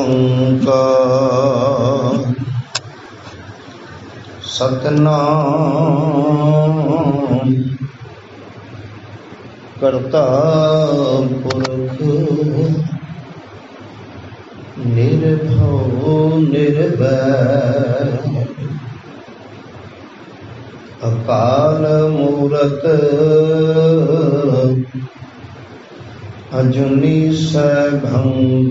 ओंकार सतनाम करता पुरख निर्भव निर्वैर अकाल मूरत अजुनी सैभं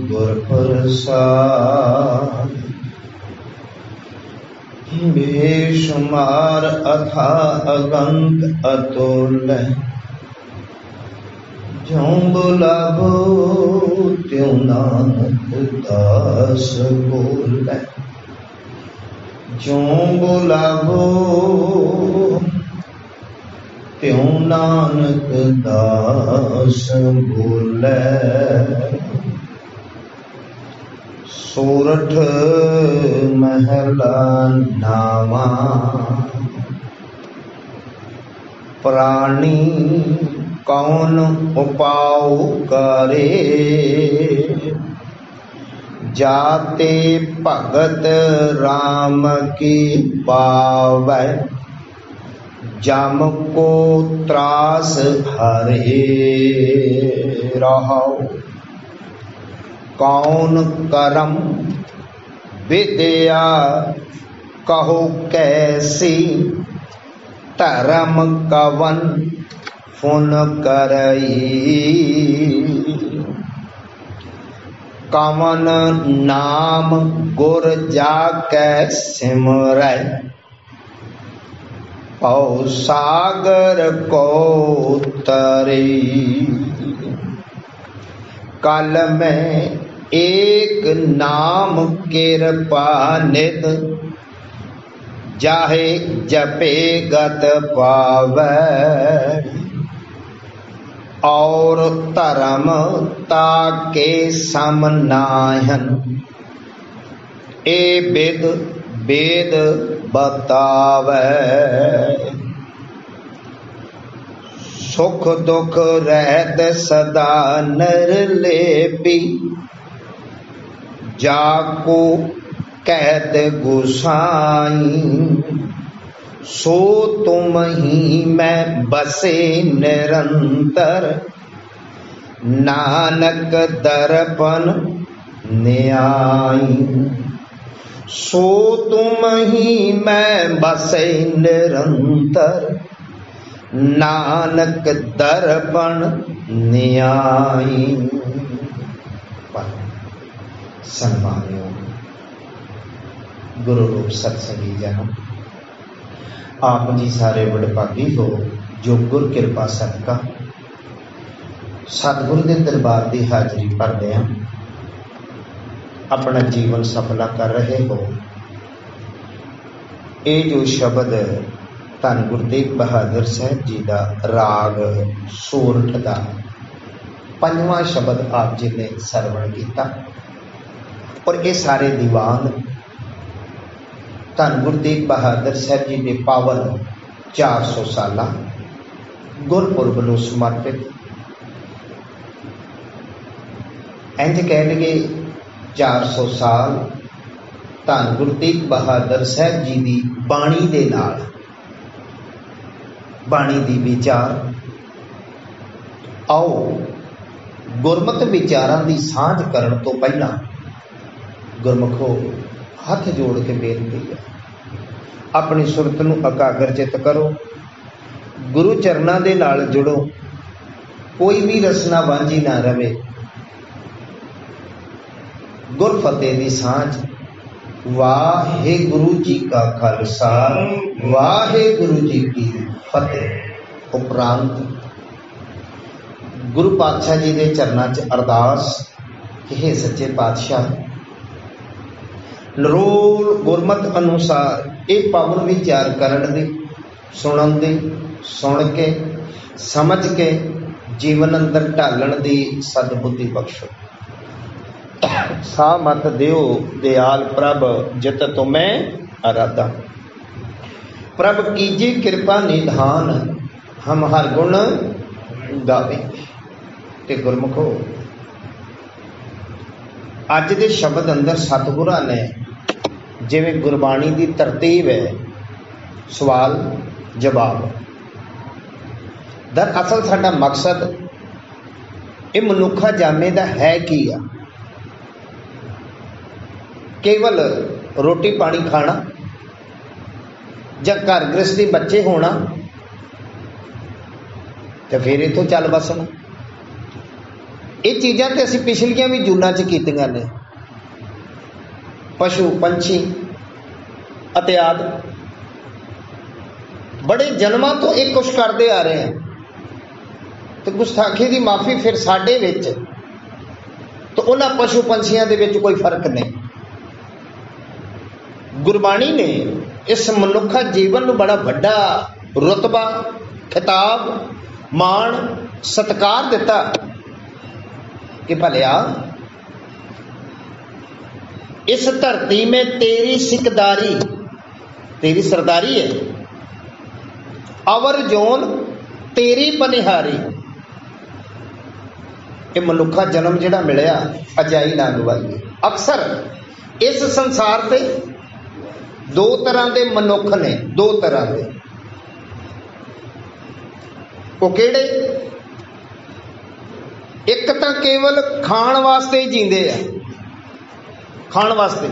गुर प्रसाद बेशुमार अथा अगंत अतुल्य ज्यों बुलावो त्यों नानक दास बोले ज्यों बुलावो त्यों नानक दास बोले। सोरठ महला नावा प्राणी कौन उपाउ करे जाते भगत राम की पावै जम को त्रास हरे रहो। कौन करम विद्या कहो कैसी धर्म कवन फुन करई कवन नाम गुर जाकै सिमरै पौ सागर को तरी। कल में एक नाम कृपा निध जाहे जपे गत पावै और धर्म ताके सम नाहन ए विद वेद बतावै। सुख दुख रहत सदा नर लेपी जाको कहत गोसाई सो तुम ही मैं बसे निरंतर नानक दर्पण न्यायी। सो तुम ही मैं बसे निरंतर नानक दर्पण न्यायी। सम्मानियो गुरु रूप सत्संगी जन, आप जी सारे वडभागी हो जो गुर किरपा सदका सतगुरु के दरबार की हाजरी भरदे अपना जीवन सफला कर रहे हो। ये जो शब्द धन गुरु तेग बहादुर साहब जी का राग सोरठ का पंजवां शब्द आप जी ने सरवण किया और ये सारे दीवान धन गुरु तेग बहादुर साहब जी के पावन 400 साला गुरपुरब नूं समर्पित। इंज कह लगे 400 साल धन गुरु तेग बहादुर साहब जी की बाणी दे नाल बाणी दी विचार। आओ गुरमत विचारां दी सांझ करन तो पहला गुरमुखो हाथ जोड़ के बेनती है अपनी सुरत नूं एकाग्रचित करो, गुरु चरनां दे नाल जुड़ो, कोई भी रसना वांझी ना रवे। गुर फतेह दी सांझ। वाहिगुरु जी का खालसा वाहिगुरु जी की फतेह। उपरांत गुरु पातशाह जी के चरनां च अरदास कि हे सच्चे पातशाह नरोल गुरमत अनुसार ये पावन विचार करन दी सुनन दी सुन के समझ के जीवन अंदर ढालण दी सदबुद्धि बख्शो। सा मत दियो दयाल प्रभ जित तुम्हें आराधा। प्रभ कीजिए कृपा निधान हम हर गुण गावे। ते गुरमुखो अज दे शब्द अंदर सतगुरां ने जिवें गुरबाणी की तरतीब है, सवाल जवाब। दरअसल साडा मकसद ये मनुखा जामे दा है की आ? केवल रोटी पानी खाना ਜਾਂ घर गृहस्थी बच्चे होना तो फिर इतों चल बसना। ये चीज़ां तो असीं पिछलियां भी जूनां च कीतियां ने। पशु पंछी इत्यादि बड़े जन्मां तो एक कुछ करते आ रहे हैं। तो गुस्ताखी की माफ़ी फिर साडे विच तो उन्हां पशु पंछियां दे विच कोई फर्क नहीं। गुरबाणी ने इस मनुखा जीवन में बड़ा वड्डा रुतबा खिताब मान सत्कार दिता कि भलिया इस धरती में तेरी सिकदारी तेरी सरदारी है, अवर जोन तेरी बनिहारी। ये मनुखा जन्म जिहड़ा मिलिया अजाई ना गवाईए। अक्सर इस संसार से दो तरह के मनुख ने, दो तरह के। वो किहड़े? एक तो केवल खाण वास्ते ही जींदे आ, खाण वास्ते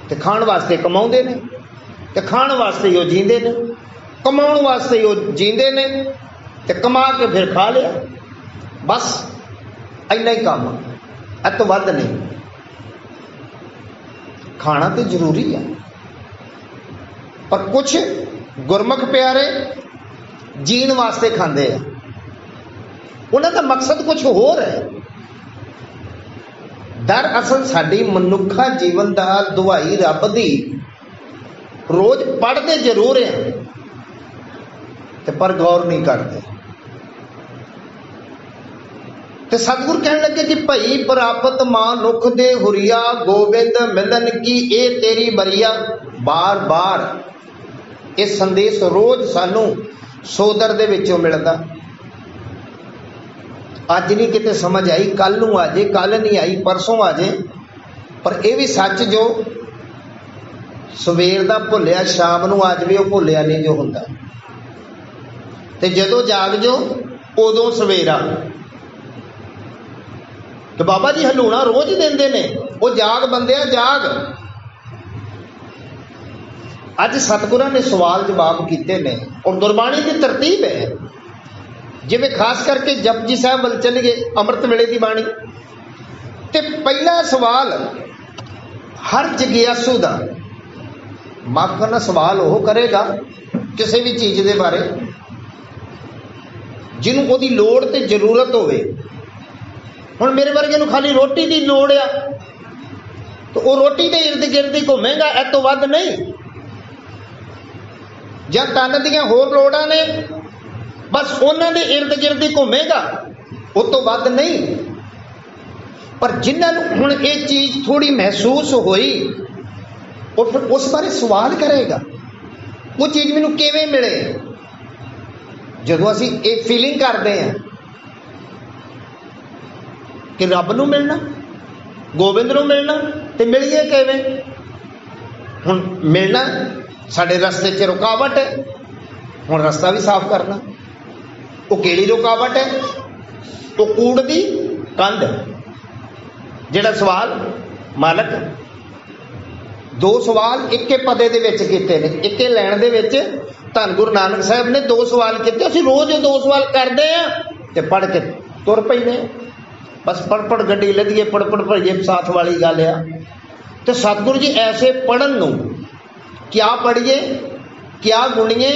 ते खाण वास्ते कमाउंदे ने ते खाण वास्ते ही जींदे ने, कमाउण वास्ते ही जींदे ने ते कमा के फिर खा लिया, बस इन्ना ही काम, इस तो वध नहीं। खाना तो जरूरी है, पर कुछ गुरमुख प्यारे जीण वास्ते खांदे हैं, उन्हां दा मकसद कुछ होर है। दरअसल साडी मनुखा जीवन दा दुआई रब दी रोज पढ़ते जरूर हैं ते पर गौर नहीं करते। ते सतगुर कहने लगे कि भई प्राप्त मानुख दे हुरिया गोबिंद मिलन की ए तेरी बरिया। बार बार ये संदेश रोज सानू सोदर दे विचों मिलदा। अज नहीं किते समझ आई, कल नूं आ जाए, कल नहीं आई परसों आ जाए, पर यह भी सच जो सवेर दा भुलिया शाम नूं आ जाए वो भुलिया नहीं जो हुंदा। ते जदों जाग जो उदों सवेरा। तो बाबा जी हलूणा रोज देंदे ने, वो जाग बंदिया जाग। अज सतगुरां ने सवाल जवाब किए ने और गुरबाणी की तरतीब है। जिवें खास करके जपजी साहब वल चल गए अमृत वेले की बाणी, ते पहला सवाल हर जगियासू का, माफ करना, सवाल वो करेगा किसी भी चीज़ के बारे जिन्हों उसकी लोड़ ते जरूरत होवे। हुण मेरे वर्गे नूं खाली रोटी की लोड़ आ तो वो रोटी के इर्द गिर्द ही घूमेगा, इस तो वध नहीं। जां तन दियां होर लोड़ां ने बस उन्हां दे इर्द गिर्द ही घूमेगा, उस तो वध नहीं। पर जिन्हां नूं हुण ये चीज़ थोड़ी महसूस होई और फिर उस बारे सवाल करेगा, वो चीज़ मैनूं किवें मिले। जदों असीं ये फीलिंग करते हैं कि रब नूं मिलना, गोबिंद नूं मिलना, तो मिलिए किवें? हुण मिलना साडे रस्ते च रुकावट है, हुण रस्ता भी साफ करना। वो किहड़ी रुकावट है? वो कूड़ दी कंध। जिहड़ा सवाल मालक दो सवाल इक्के पदे दे विच कीते ने, इक्के लैण दे विच धन गुरु नानक साहब ने दो सवाल किए। असीं रोज दो सवाल करते हैं ते पढ़ के तुर पैंदे बस पढ़ गड्डी लदीए, पढ़ भईए, साथ वाली गल आ। तो सतगुरु जी ऐसे पढ़न नूं क्या पढ़िए, क्या गुणिए,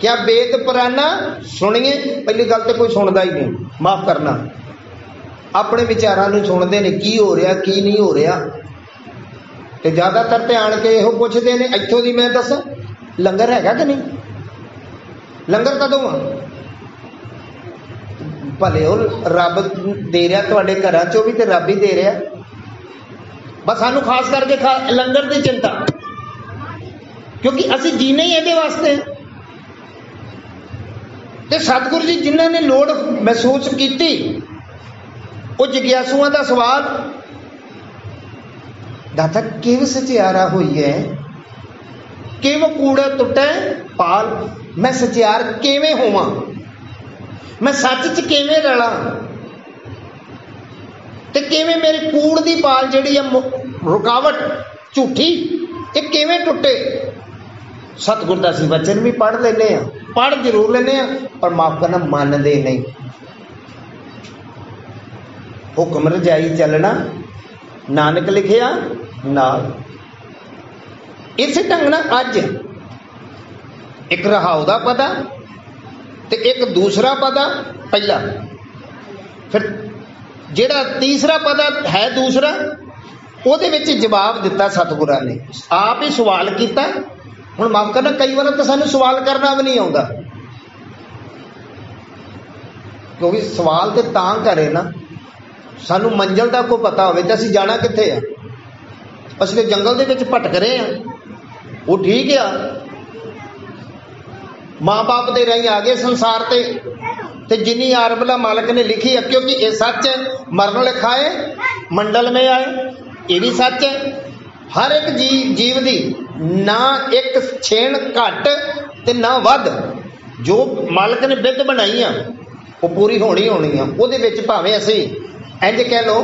क्या बेद पुराना सुनिए। पहली गल तो कोई सुनता ही नहीं, माफ करना, अपने विचारां नूं सुनते हैं की हो रहा की नहीं हो रहा। तो ज़्यादातर ध्यान के इहो पुछदे ने, इत्थों दी मैं दसां लंगर हैगा कि नहीं, लंगर कदों आ? भले हो रब दे रहा तुहाडे घरां चों भी, तो रब ही दे रहा। बस सानू खास करके लंगर की चिंता, क्योंकि असीं जीने ही इहदे वास्ते। ते सतगुरु जी जिन्हां ने लोड़ महसूस की वो जिग्यासुआं का सवाल, दाता किव सचियारा हुई है, किव कूड़ा टुटे पाल, मैं सचियार किवें होवां, मैं सच च किवें रला, ते किवें मेरी कूड़ दी पाल जिहड़ी है रुकावट झूठी ये किवें टुटे। सतगुर दा असीं वचन भी पढ़ लेने, पढ़ जरूर लेने, पर माफ करना मनदे नहीं। हुक्म रजाई चलना नानक लिखिया नाल। इस ढंग नाल अज एक रहाओ दा पता ते एक दूसरा पता पहला, फिर जिहड़ा तीसरा पता है दूसरा, ਉਹਦੇ ਵਿੱਚ जवाब दिता सतगुरां ने, आप ही सवाल किया। हुण माफ करना कई बार तो सानू सवाल करना भी नहीं आता, क्योंकि सवाल तो तां करे ना सानू मंजिल का कोई पता होवे, असीं जाना कित्थे आ, असीं ते जंगल दे विच भटक रहे हैं। वो ठीक आ, माँ बाप दे राही आ गए संसार ते जिन्नी आरबला मालिक ने लिखी है, क्योंकि ये सच है, मरण लिखाए मंडल में आए, ये भी सच है। हर एक जीव दी ना एक छेण घट ते ना वध, जो मालिक ने विध बनाई आ वो पूरी होनी होनी आ। उहदे विच भावें असीं इंज कह लो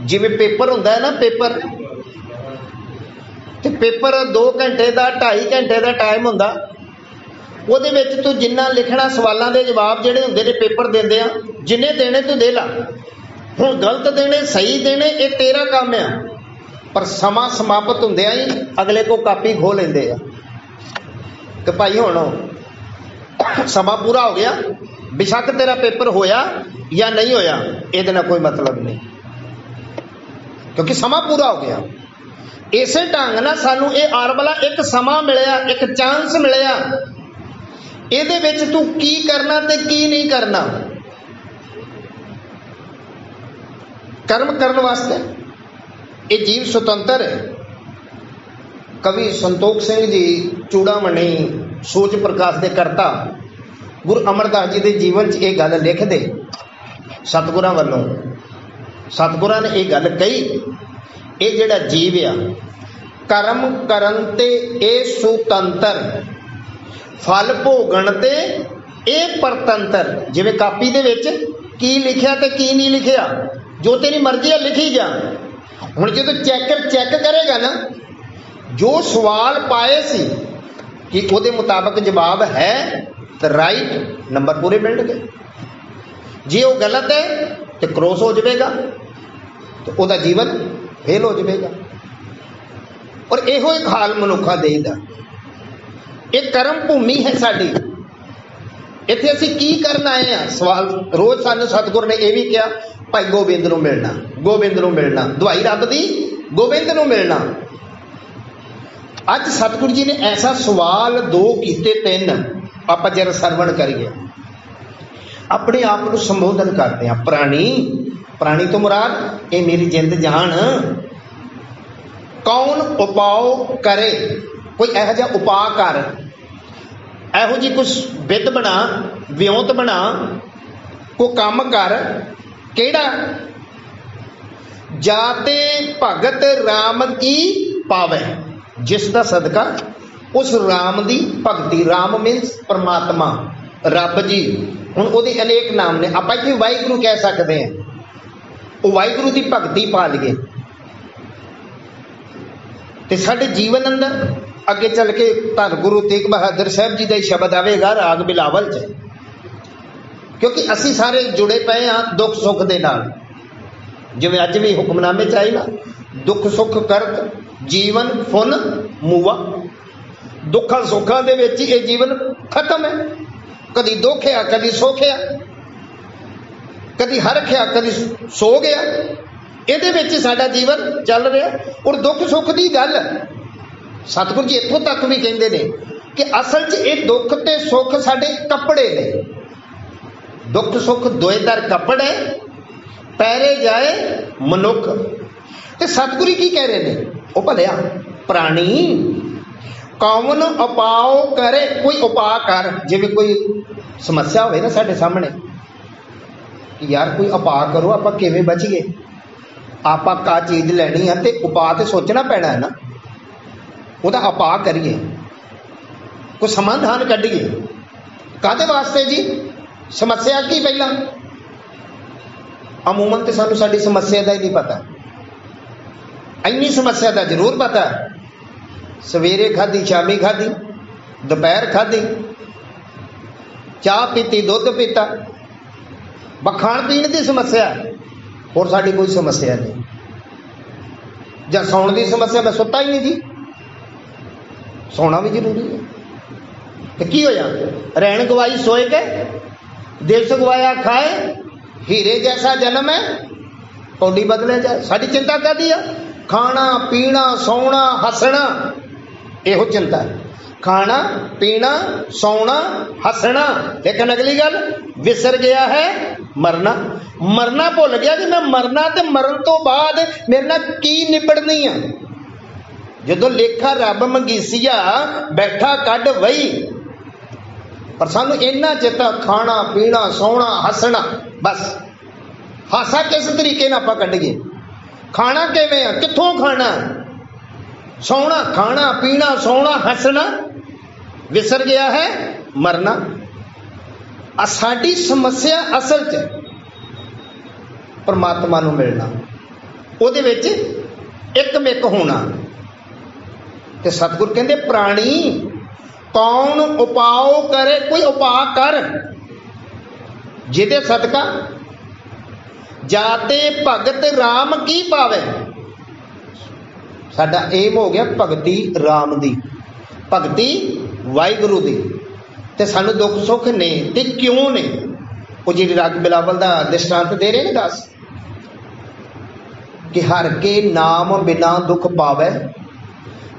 जिवें पेपर हुंदा है ना, पेपर ते पेपर 2 घंटे का 2.5 घंटे का टाइम हुंदा, ਉਹਦੇ ਵਿੱਚ तू जिन्ना लिखना सवालों के जवाब ਜਿਹੜੇ ਹੁੰਦੇ ने पेपर देंदे आ, जिन्ने देने तू दे ला। हुण गलत देने सही देने ये तेरा काम आ, पर समा समाप्त ਹੁੰਦਿਆਂ ही अगले को कापी खो लेंदे आ कि भाई हुण समा पूरा हो गया, बेशक तेरा पेपर होया या नहीं होया ਇਹਦੇ ਨਾਲ कोई मतलब नहीं, क्योंकि समा पूरा हो गया। इसे ढंग नाल सानू ये आरबला एक समा मिलिया, एक चांस मिलिया, ਇਹਦੇ ਵਿੱਚ तू की करना ते की नहीं करना। कर्म करने वास्ते ये जीव स्वतंत्र है। कवि संतोख सिंह जी चूड़ामणी सोच प्रकाश के करता गुरु अमरदास जी के जीवन च ये गल लिख दे, सतगुरां वालों सतगुरां ने यह गल कही, ये जिहड़ा जीव आ कर्म करन ते ये सुतंत्र, फल भोगण ते ये परतंत्र। जिवें कापी दे विच की लिखिया ते की नहीं लिखिया, जो तेरी मर्जी है लिखी जा। हुण जो चेक करेगा ना, जो सवाल पाए सी कि उहदे मुताबिक जवाब है तो राइट नंबर पूरे मिल गए, जे वो गलत है तो क्रॉस हो जाएगा, तो उहदा जीवन फेल हो जाएगा। और इहो एक हाल मनुखा देदा, एक कर्म भूमि है साडी, इत्थे असीं की करना आए हैं। सवाल रोज सानू सतगुर ने यह भी कहा, भाई गोबिंद नूं मिलना, गोबिंद नूं मिलना, दुआई रब दी गोबिंद नूं मिलना। अज सतगुर जी ने ऐसा सवाल 2 कीते 3, आपां जरा सरवण करिए, अपने आप को संबोधन करते हैं प्राणी। प्राणी तो मुराद ये मेरी जिंद जान, कौन उपाओ करे, कोई यह जा उपा कर, यहो जी कुछ विद बना, विਉਂਤ बना, को काम कर, केड़ा जाते भगत राम की पावे, जिसका सदका उस राम की भगती। राम मीनस परमात्मा, रब जी। हुण उहदे अनेक नाम ने, आपां इत्थे वाहिगुरू कह सकते हैं, वो वाहिगुरू की भगती पा लईए ते साडे जीवन अंदर अगे चल के धन गुरु तेग बहादुर साहब जी का ही शब्द आवेगा राग बिलावल च, क्योंकि असी सारे जुड़े पे हाँ दुख सुख के नाल। जिवें अज भी हुक्मनामे च आई ना, दुख सुख करत जीवन फुन मूआ, दुखा सुखा दे विच ये जीवन खत्म है। कदी दुखिया कदी सोखिया, कदी हरखिया कदी सो गया, ਇਹਦੇ ਵਿੱਚ ਸਾਡਾ ਜੀਵਨ ਚੱਲ ਰਿਹਾ। और दुख सुख की गल सतगुर जी इत्थों तक भी कहते हैं कि असल च ये दुख ते सुख साडे कपड़े ने। दुख सुख दोएदार कपड़े पैरे जाए मनुख। ते सतगुरु की कह रहे हैं, वो भलिया प्राणी कौन उपाओ करे, कोई उपा कर। जिवें कोई समस्या होवे ना साडे सामने, कि यार कोई उपाय करो, आप किवें बचीए, आप का चीज़ लैनी है तो उपाय तो सोचना पैना है ना, वह उपाय करिए, कोई समाधान कढ़िए। काहदे वास्ते जी? समस्या की पहला अमूमन तो सानू साडी समस्या का ही नहीं पता, इन्नी समस्या का जरूर पता है, सवेरे खाधी, शामी खाधी, दोपहर खाधी, चाह पीती, दुध पीता, बस खाण पीण की समस्या, और साडी कोई समस्या नहीं। ਜਾਂ सौण की समस्या, मैं सुता ही नहीं जी, सोना भी जरूरी है। तो की होया? रैन गवाई सोए के, दिवस गवाया खाए, हीरे जैसा जन्म है कौडी बदले जाए। साडी चिंता काहदी है? खाना पीना सौना हसना, यहो चिंता है, खाना पीना सौना हसना। लेकिन अगली गल, विसर गया है मरना। मरना भुल गया कि मैं मरना, तो मरन तो बाद मेरे नाल की निबड़नी है। जदों लेखा रब मंगीसिया बैठा कढ़ वही, पर सानू इन्ना चेता खाना पीना सौना हसना, बस हासा किस तरीके नाल आपां कढ़ीए, खाना किवें आ, कित्थों खाना, सौना, खाना पीना सौना हसना, विसर गया है मरना। साडी समस्या असल च परमात्मा नूं मिलना, उहदे विच एकमिक होना। ते सतगुर कहंदे प्राणी कौन उपाओ करे, कोई उपाय कर जिहदे सदका जाते भगत राम की पावे। साडा एम हो गया भगती राम दी, भगती वाहिगुरू दी। ते सानू दुख सुख ने ते क्यों ने, वो जी राग बिलावल दा दृष्टांत दे रहे ने दस कि हर के नाम बिना दुख पावे,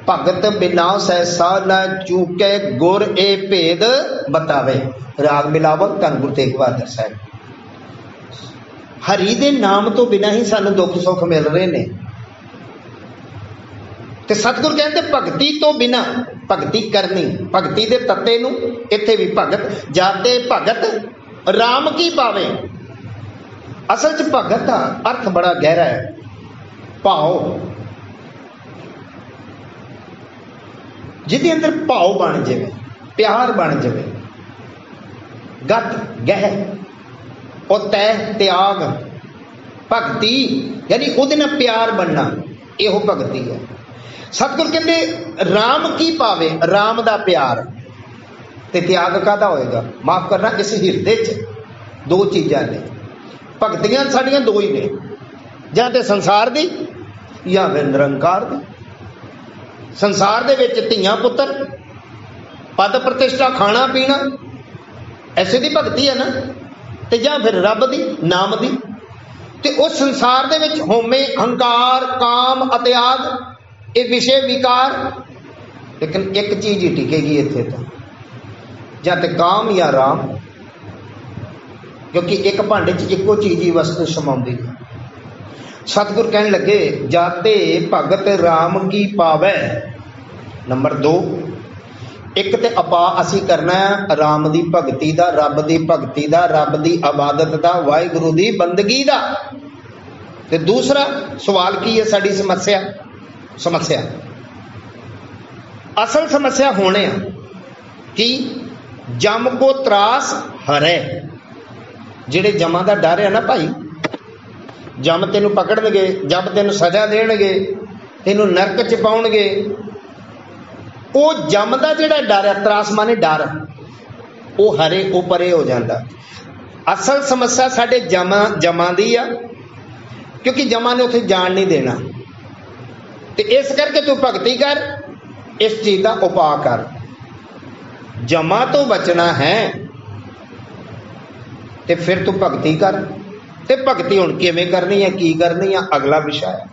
भगत बिना सहसा न चूके, गुर ए भेद बतावे। राग बिलावल धन गुरु तेग बहादुर साहब। हरि दे नाम तो बिना ही सानू दुख सुख मिल रहे ने। ते सतगुर कहते भगती तो बिना, भगती करनी, भगती दे तत्ते नूं इत्थे भी भगत, जाते भगत राम की पावे। असल च भगत का अर्थ बड़ा गहरा है, भाव, जिहदे अंदर भाव बन जाए, प्यार बन जाए, गत गह और तय त्याग, भगती यानी उहदे नाल प्यार बनना, इहो भगती है। सतगुर कहते राम की पावे, राम दा प्यार ते त्याग काहदा होएगा? माफ करना, इस हिरदे च दो चीज़ां ने, भगतियां साड़ियां दो ही ने, जां ते संसार दी या फिर निरंकार दी। संसार दे विच धीआं पुत्तर, पद प्रतिष्ठा, खाना पीना, ऐसे दी भगती है ना, ते जां फिर रब दी नाम दी। ते उस संसार दे विच होमे हंकार काम अत्याग, ये विषय विकार, लेकिन एक चीज ही टिकेगी इत्थे तो, जां ते काम या राम, क्योंकि एक भांडे च इको चीज ही वस्तु समाउंदी है। सतगुर कहने लगे जाते भगत राम की पावै। नंबर 2, एक ते अपा असी करना है राम दी भगती दा, रब दी भगती दा, रब दी इबादत दा, वाहिगुरू दी बंदगी दा। ते दूसरा सवाल की है साडी समस्या? समस्या असल समस्या होने कि जम को त्रास हरे। जिहड़े जमा का डर है ना भाई, जम तेनू पकड़नगे, जब तेन सजा देणगे, तेनू नरक च पाउणगे, वो जम का जिहड़ा डर है, त्रास माने डर, वो हरे, वो परे हो जाता। असल समस्या साडे जमा दी आ, क्योंकि जमा ने उत्थे जान नहीं देना। तो इस करके तू भगती कर, इस चीज का उपाय कर, जमा तो बचना है, तो फिर तू भगती कर। तो भगती हुण किवें करनी है, की करनी है, अगला विषय है।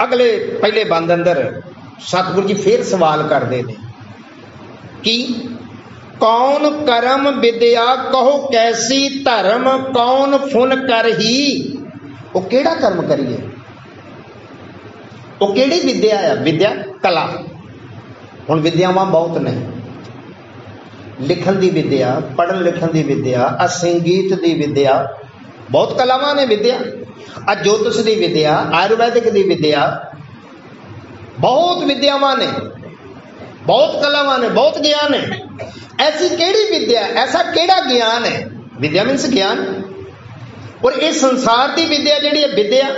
अगले पहले बंद अंदर सतगुरु जी फिर सवाल करते हैं कि कौन करम विद्या कहो कैसी धर्म, कौन फुन कर ही। वो केड़ा कर्म करिए, वो केड़ी विद्या है? विद्या कला। हुण विद्यावां बहुत ने, लिखण दी विद्या, पढ़न लिखण दी विद्या, संगीत दी विद्या, बहुत कलावां ने विद्या, ज्योतिष दी विद्या, आयुर्वैदिक दी विद्या, बहुत विद्यावां ने, बहुत कलावां ने, बहुत ज्ञान है। ऐसी केड़ी विद्या, ऐसा केड़ा ज्ञान है? विद्या मीन्स ज्ञान। और इस संसार की विद्या जिहड़ी है, विद्या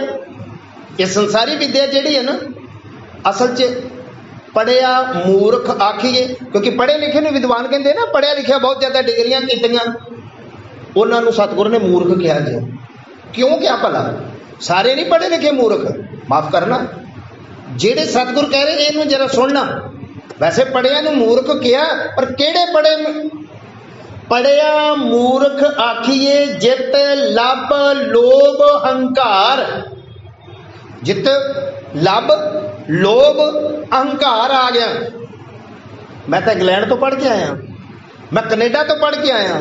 ये संसारी विद्या जिहड़ी है ना, असल च पढ़िया मूर्ख आखिए, क्योंकि पढ़े लिखे ने विद्वान कहते ना, पढ़िया लिखिया बहुत ज़्यादा डिग्रियां कीतियां, उन्होंने सतगुरु ने मूर्ख कहा जी। क्यों क्या भला? सारे नहीं पढ़े लिखे मूर्ख, माफ करना, जेड़े सतगुरु कह रहे इन्हू जरा सुनना। वैसे पढ़िया नू मूर्ख किया, पर केड़े पढ़े? पढ़िया मूर्ख आखिए जित लभ लोभ हंकार, जित लभ लोभ अहंकार आ गया। मैं तो इंग्लैंड तो पढ़ के आया, मैं कनेडा तो पढ़ के आया,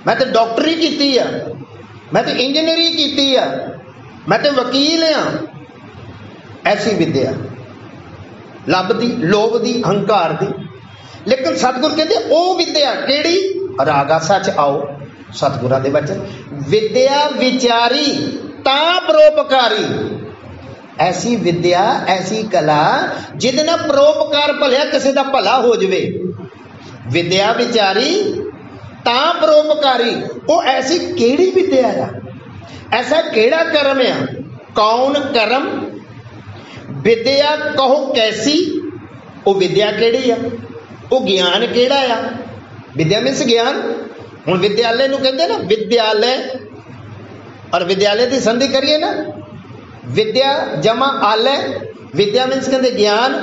मैं तो डॉक्टरी की है, मैं तो इंजीनियरिंग की है, मैं तो वकील हाँ। ऐसी विद्या लभ दी, लोभ दी, अहंकार दी। लेकिन सतगुर कहते ओ विद्या केड़ी? राग आसा च आओ, सतगुरां दे वचन, विद्या विचारी तां परोपकारी। ऐसी विद्या, ऐसी कला जिहदे नाल परोपकार भलिया किसी दा भला हो जावे। विद्या विचारी तां परोपकारी, वो ऐसी केड़ी विद्या है? ऐसा केड़ा कर्म है? कौन कर्म? विद्या कहो कैसी, वो विद्या केड़ी है? वो ज्ञान केड़ा है? विद्या मीन्स ज्ञान। हुण विद्यालय नूं कहंदे ना, विद्यालय और विद्यालय की संधि करिए ना, विद्या जमा आलय, विद्या मीन्स कहते ज्ञान,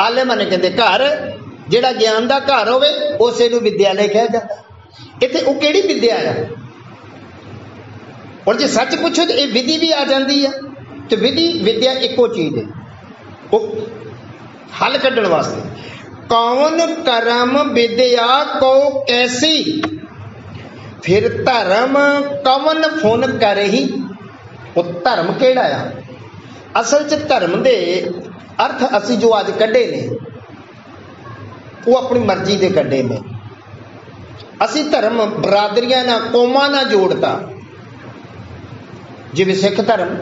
आलय माने कहते घर, जिहड़ा ज्ञान का घर होवे उसे नूं विद्यालय कहा जाता। इत्थे वो केड़ी विद्या है? और जे सच पूछो तो ये विधि भी आ जाती है। तो विधि विद्या एको चीज है, वो हल कढ़ण वास्ते। कौन कर्म विद्या को कैसी, फिर धर्म कवन फुन करही। वो धर्म केड़ा आ? असल च धर्म दे अर्थ असी जो अज कढ़े ने, वो अपनी मर्जी दे कढ़े ने। असी धर्म बरादरियां ना, कौमां ना जोड़ता, जिवें सिख धर्म,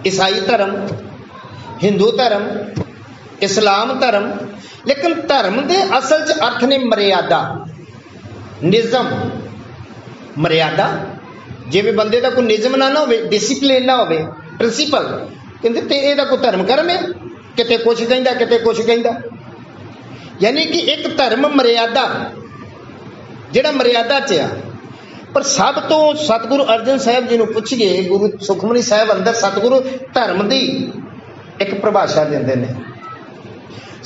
ईसाई धर्म, हिंदू धर्म, इस्लाम धर्म। लेकिन धर्म दे असल च अर्थ ने मर्यादा, निज़म, मर्यादा। जिवें बंदे का कोई निज़म ना हो, डिसिप्लिन ना हो, प्रिंसीपल, कहते तो यह कोई धर्म कर्म है, किते कुछ कहता किते कुछ कहता। यानी कि एक धर्म मर्यादा, जिहड़ा मर्यादा च आ। पर सब तो सतगुरु अर्जन साहब जी नूं पुछिए, गुरु सुखमनी साहब अंदर सतगुरु धर्म की एक परिभाषा देंदे ने,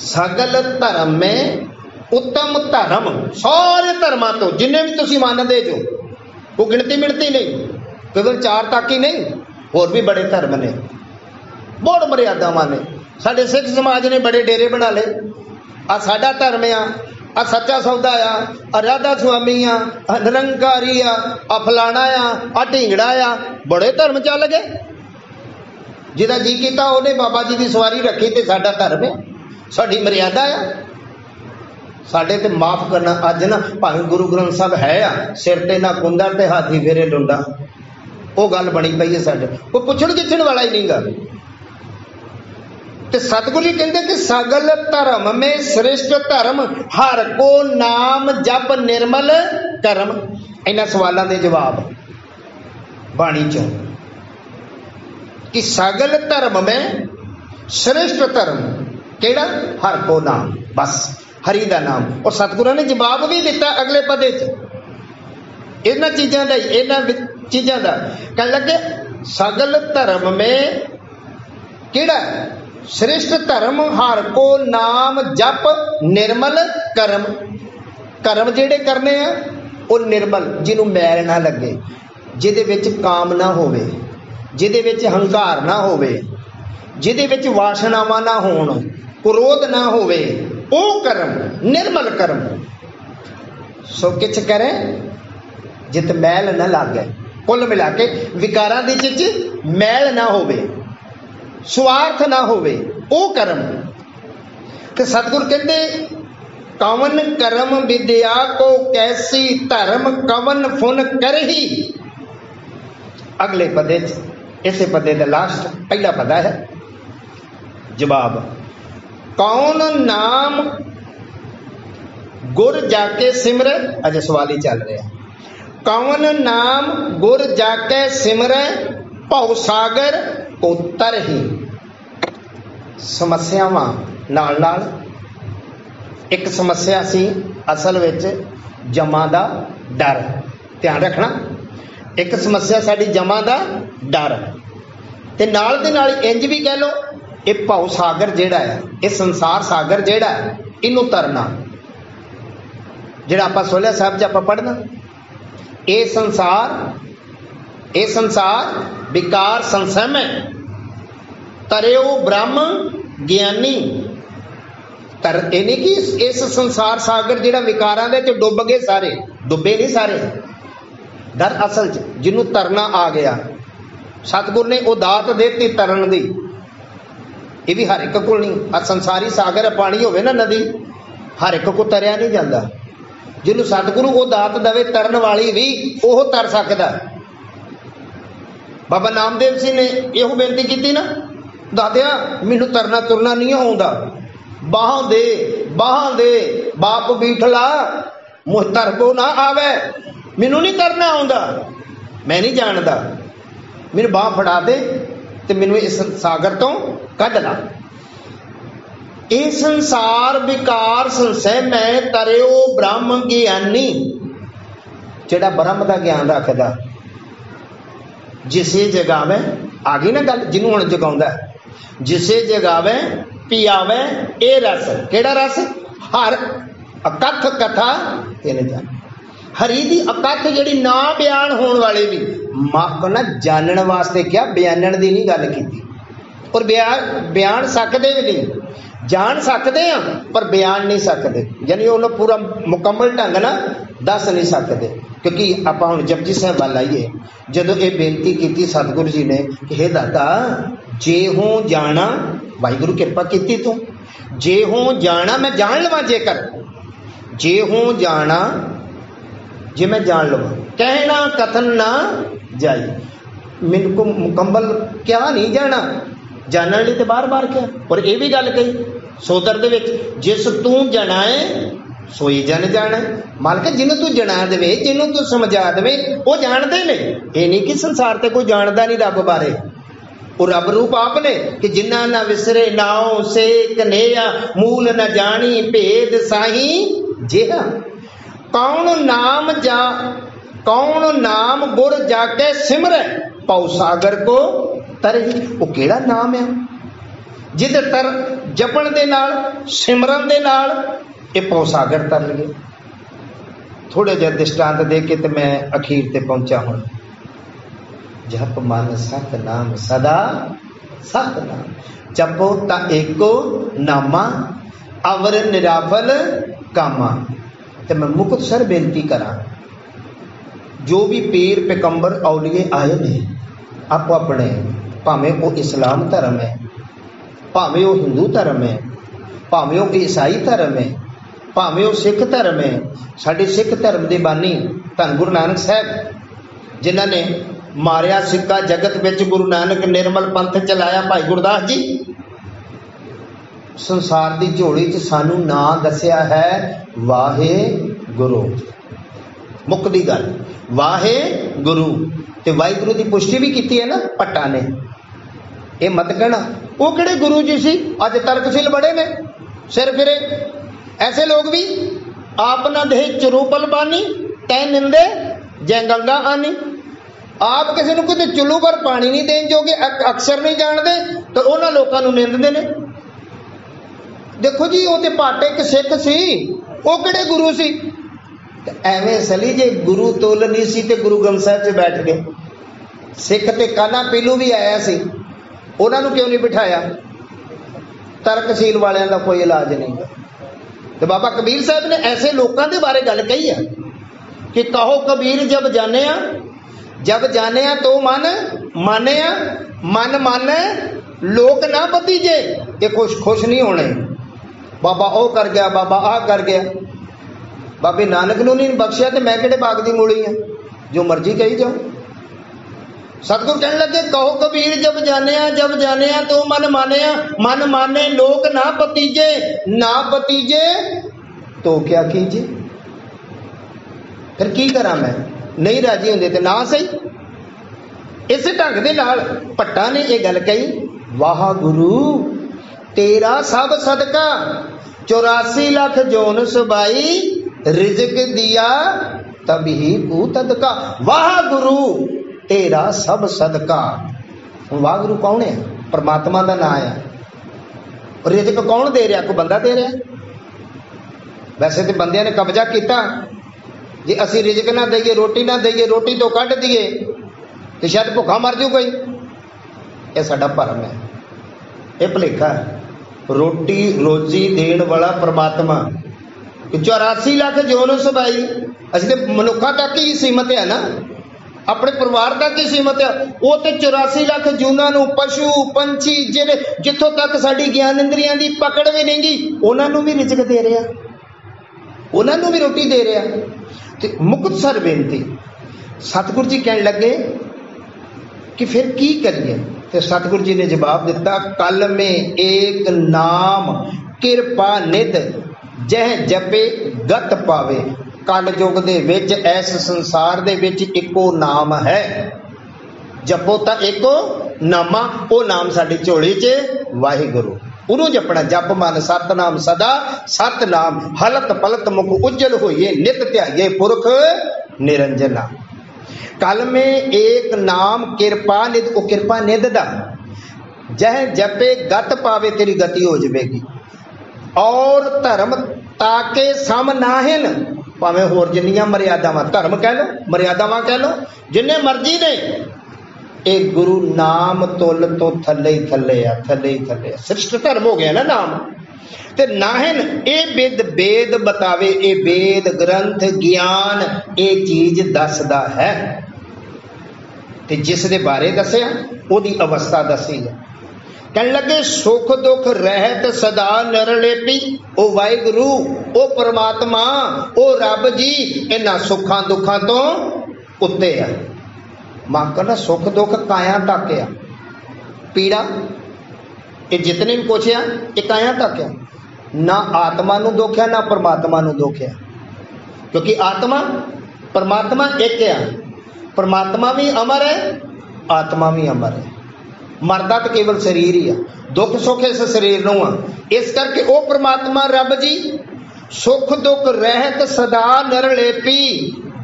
सगल धर्म में उत्तम धर्म। सारे धर्मां तो जिन्ने भी तुसीं मानदे जो, वो गिणती मिणती नहीं, केवल 4 तक ही नहीं, होर भी बड़े धर्म ने, बहुत मर्यादावां ने। साडे सिख समाज ने बड़े डेरे बना ले, आ साडा धर्म आ सच्चा सौदा आ राधा स्वामी आ निरंकारी आ फलाना आ ढींगड़ा आ, बड़े धर्म चल गए। जिहदा जी कीता उहने बाबा जी की सवारी रखी, तो साडा धर्म है, साडी मर्यादा आ। साडे ते माफ करना, अज ना भावें गुरु ग्रंथ साहब है आ, सिर ते ना कुंदा ते हाथी फेरे डुंडा, वो गल बनी पई है साडे, कोई पुछण गिछण वाला ही नहीं गा। ते सतगुरु जी कहते कि सगल धर्म में श्रेष्ठ धर्म हर को नाम जप निर्मल कर्म। इन्हां सवालों के जवाब बाणी चों कि सगल धर्म में श्रेष्ठ धर्म केड़ा? हर को नाम, बस हरि का नाम। और सतगुरु ने जवाब भी दिता अगले पदे च, इन्हां चीज़ों का, इन्हां चीज़ों का कह लगे सगल धर्म में केड़ा? श्रेष्ठ धर्म हर को नाम जप निर्मल कर्म। कर्म जेड़े करने आ वो निर्मल, जिन्हों मैल ना लगे, जिहदे विच काम ना होवे, जिहदे विच हंकार ना होवे, जिहदे विच वासनावां ना होण, क्रोध ना होवे, वो कर्म निर्मल कर्म। सो किछ करें जित मैल ना लागे। कुल मिला के विकारां दी चिच मैल ना होवे, स्वार्थ ना होवे, वो कर्म। ते सतगुर कहते कवन कर्म विद्या को कैसी धर्म कवन फुन करही। अगले पदे इसे पदे का लास्ट पहला पदा है जवाब। कौन नाम गुर जाके सिमरे, अजे सवाल ही चल रहा है। कौन नाम गुर जाके सिमरे भव सागर उतर ही। समस्यावां नाल नाल एक समस्या सी असल विच जमा दा डर, ध्यान रखना। एक समस्या साडी जमा दा डर ते नाल दे नाल इंज भी कह लो ये भव सागर जिहड़ा है, ये संसार सागर जिहड़ा है, इनू तरना, जिहड़ा आपां सोहला साहब च आपां पढ़ना, ये संसार विकार संशय में तरेओ ब्रह्म ज्ञानी। तर ये नहीं कि इस संसार सागर जिहड़ा विकारां दे च डुब गए सारे, डुबे नहीं सारे। दर असल च जिन्हों तरना आ गया, सतगुर ने वो दात देती तरन दी, ये भी हर एक को नहीं। आ संसारी सागर पानी होवे ना नदी, हर एक को तरिया नहीं जाता। जिन्हों सतगुरु वो दात दवे तरन वाली भी वो तर सकता। बाबा नामदेव सिंह ने यह बेनती की ना, दादिया मैनू तरना तुरना नहीं आउंदा, बाहां दे बाप बीठला मुझ तरको ना आवे, मैनू नहीं तरना आउंदा, मैं नहीं जानता, मैनू बाह फड़ा दे ते मैनू इस सागर तो कढ ला। ये संसार विकार संशय में तरिओ ब्रह्म ज्ञानी, जेड़ा ब्रह्म का ज्ञान रखदा, जिसे जगावे, आ गई ना गल, जिन्हों हुण जगाउंदा, जिसे जगावे पियावे ए रस। केड़ा रस? हर अकथ कथा तेने जान। हरी दी अकथ जिहड़ी ना बयान होने वाले भी मां ना जानन वास्ते क्या, बयानन दी नहीं गल कीती। और बयान सकते भी नहीं, जान सकते हैं पर बयान नहीं सकते, यानी उन्होंने पूरा मुकम्मल ढंग ना दस नहीं सकते। क्योंकि आप हम जपजी साहब वाल आइए, जदों ये बेनती की सतगुरु जी ने कि हे दाता जे हों जाना, वाहिगुरु कृपा की तू, जे हों जाना मैं जान लवा, जेकर जे हों जाना, जे मैं जान लवा, कहना कथन ना जाई। मेरे को मुकम्मल क्या नहीं जाना, जानने लिए तो बार बार क्या। और ये भी गल कही सोदर दे विच, जिस तू जनाए सोई जन जाना। मालक जिन्हों तू जना दे, जिन्हों तू समझा दे, वो जानते ने। ये नहीं कि संसार ते कोई जानता नहीं रब बारे। और रब रूप आपने कि जिन्ना ना विसरे नाओ से कन्हैया, मूल न जानी भेद साही जेहा। कौन नाम गुर जाके सिमरे पौ सागर को तरही। वो केड़ा नाम है जिद तर जपन दे नाल, सिमरन दे नाल ये पौ सागर तर गए। थोड़े जे दृष्टांत दे के ते मैं अखीर ते पहुंचा हूं। जप मन सत नाम सदा सत नाम, जपो ता एको नामा अवर निराफल कामा। ते मैं मुक्तसर बेनती करा, जो भी पीर पैगंबर औलिए आए ने आपो अपने, भावें वो इस्लाम धर्म है, भावें वो हिंदू धर्म है, भावें वो ईसाई धर्म है, भावें वो सिख धर्म है। साडे सिख धर्म के बानी धन गुरु नानक साहब जिन्हों ने मारिया सिक्का जगत विच गुरु नानक निर्मल पंथ चलाया, भाई गुरदास जी संसार की झोली च सानू ना दसिया है वाहे गुरु। मुक्ति गल वाहे गुरु, ते वाहिगुरु की पुष्टि भी की है ना भट्टा ने। ये मत कहना वो किहड़े गुरु जी सी, अज तर्कशील बड़े ने, सिर फिरे। ऐसे लोग भी आप न दे चरूपल बानी तै निंदे जै गंगा आनी। आप किसी को किते चुल्लू पर पानी नहीं देन जोगे, अक्सर नहीं जानते, तो उन्होंने लोगों को निंदते ने। देखो जी वो तो भट्ट एक सिख सी, वो किहड़े गुरु सी। एवें सली जे गुरु तुल नहीं सी ते गुरु ग्रंथ साहिब च बैठ गए। सिख ते काना पीलू भी आया सी, उन्होंने क्यों नहीं बिठाया। तर्कशील वालियां दा कोई इलाज नहीं। तो बाबा कबीर साहब ने ऐसे लोगों के बारे गल कही है कि कहो कबीर जब जाने तो मन माने, मन माने लोक ना पतीजे। ये खुश नहीं होने, बाबा ओ कर गया, बाबा आ कर गया। बाबे नानक नूं नहीं बख्शिया तो मैं किहड़े बाग दी मूली हाँ, जो मर्जी कही जाओ। सतगुरु कहने लगे कहो कबीर जब जानिया तो मन मानिया, मन माने लोक ना पतीजे तो क्या कीजिए। फिर की करा मैं, नहीं राजी होंदे ते ना सही। इस ढंग दे नाल भट्टा ने यह गल कही, वाह गुरु तेरा सब सदका 84 लाख जोन सुबाई, रिजक दिया तभी तू तदका। वाह गुरु तेरा सब सदका। वाह गुरु कौन है? परमात्मा का नाम है। रिजक कौन दे रहा? कोई बंदा दे रहा? वैसे तो बंदियां ने कब्जा किया, जे असी रिजक ना दईए, रोटी ना दईए, रोटी तो कढ़ दईए तो शायद भुखा मर जू कोई। यह साडा भरम है, यह भुलेखा है। रोटी रोजी देने वाला परमात्मा 84 लाख जोन सुबाई। असीं ते मनुखा तक ही सीमित है ना, अपने परिवार तक ही सीमित है। वो तो 84 लाख जूनां नूं, पशु पंछी जिहड़े जिथों तक साडी ज्ञान इंद्रियां दी पकड़ भी नहीं गी, उन्होंने भी रिजक दे रहा, उन्होंने भी रोटी दे रहा। ते मुक्तसर बेनती सतगुरु जी कहने लगे कि फिर की करिए। तो सतगुरु जी ने जवाब दिता, कल में एक नाम किरपा निध जह जपे गत पावे। कल युग दे विच इस संसार दे विच इको नाम है, जपो तां इको नामा। वो नाम साडी झोली च वाहिगुरू, उन्होंने जपना। जप मन सतनाम सदा सतनाम, हलत पलत मुख उज्जल होइए, नित ध्याइए पुरख निरंजना। कल में एक नाम किरपा निध, वो किरपा निध दा जह जपे गत पावे, तेरी गति हो जाएगी। और धर्म ताके सम नाहिन, भावें होर जिन्नियां मर्यादावां, धर्म कह लो मर्यादावां कह लो जिन्ने मर्जी ने, एक गुरु नाम तुल तो थले ही थले आ, थले ही थले। श्रेष्ठ धर्म हो गया ना नाम। ते नाहिन ए वेद वेद बतावे, ए वेद ग्रंथ ज्ञान ए चीज दसदा है। ते जिस दे बारे दसिया ओदी अवस्था दसी है। कहने लगे सुख दुख रहत सदा नरलेपी। ओ वाहिगुरू, ओ परमात्मा, ओ रब जी इन्हां सुखां दुखां तो उत्ते आ। मां कहना सुख दुख काया तक आ, पीड़ा ये जितने भी कुछ आ ये काया तक आ। ना आत्मा नूं दुख है ना परमात्मा नूं दुख है, क्योंकि आत्मा परमात्मा एक आ। परमात्मा भी अमर है, आत्मा भी अमर है। मरदा तो केवल शरीर ही आ, दुख सुख इस शरीर नूं आ। इस करके ओ परमात्मा रब जी सुख दुख रहत सदा नरलेपी,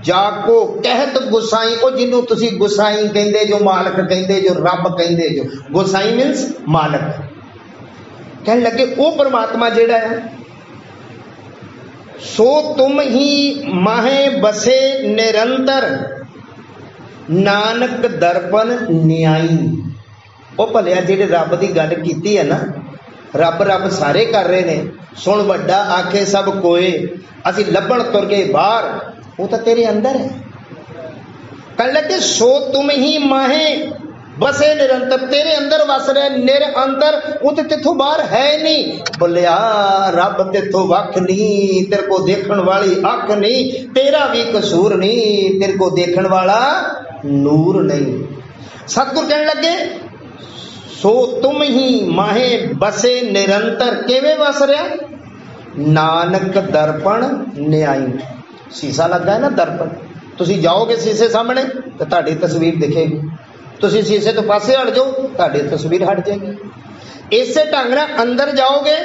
जाको कहत गुसाई। ओ जिन्हों तुसी गुसाई कहंदे जो, मालक कहंदे जो, रब कहंदे जो, गुसाई मीनस मालक। कहने लगे ओ परमात्मा जेड़ा है, सो तुम ही माहे बसे निरंतर, नानक दर्पण न्याई। ओ भलिया जेड़े रब की गल कीती है ना, रब रब सारे कर रहे ने, सुन वड्डा आखे सब कोए, असी लभण तुर गए बाहर, वो तो तेरे अंदर है। कहने लगे सो तुम ही माहे बसे निरंतर, तेरे अंदर वस रहे निर अंतर, वो तो तिथों बाहर है नहीं। बोलिया रब तिथों वख नहीं, तेरे को देखण वाली अख नहीं, तेरा भी कसूर नहीं, तेरे को देखण वाला नूर नहीं। सतगुरु कहने लगे सो तुम ही माहे बसे निरंतर, किवें वस रहा? नानक दर्पण न्याई। शीशा लगा है ना दर्पण, तुसी जाओगे शीशे सामने तो तुहाडी तस्वीर दिखेगी, तुसी शीशे तो पासे हट जाओ तुहाडी तस्वीर हट जाएगी। इसे ढंग नाल अंदर जाओगे,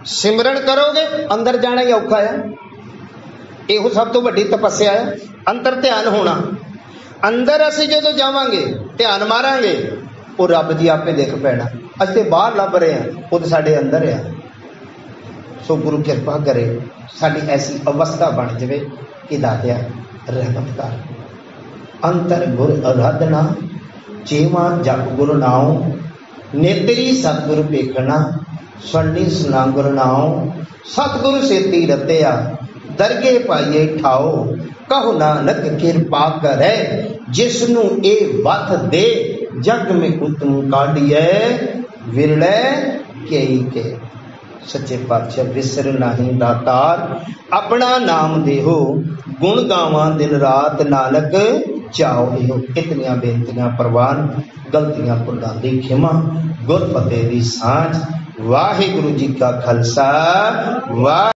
सिमरन करोगे, अंदर जाना ही औखा है। इहो सब तो वड्डी तपस्या है, अंदर ध्यान होना। अंदर असीं जदों जावांगे ध्यान मारांगे, वो रब जी आपे देख पैना। असीं बाहर लभ रहे हैं, वो तो साडे अंदर है। सो गुरु कृपा करे साडी ऐसी अवस्था बन जाए कि दातिया रहमत कर। अंतर गुर आराधना चेवा जप गुरु नाओ, नेतरी सतगुरु पेखना, सुननी सुना गुरु नाओ। सतगुरु सेती रतिया दरगे पाइए ठाओ, कहो नानक कृपा करे, जिसनू ए वत दे, जग में उत्तम काढ़िए विरले के। सच्चे पातशाह विसर नहीं दातार अपना नाम देहो गुण गावां दिन रात नानक चाओ इहो। इतनियां बेनतियां प्रवान गलतियां भुलां दी खिमा गुर फतेह दी सांझ। वाहिगुरु जी का खालसा वाह।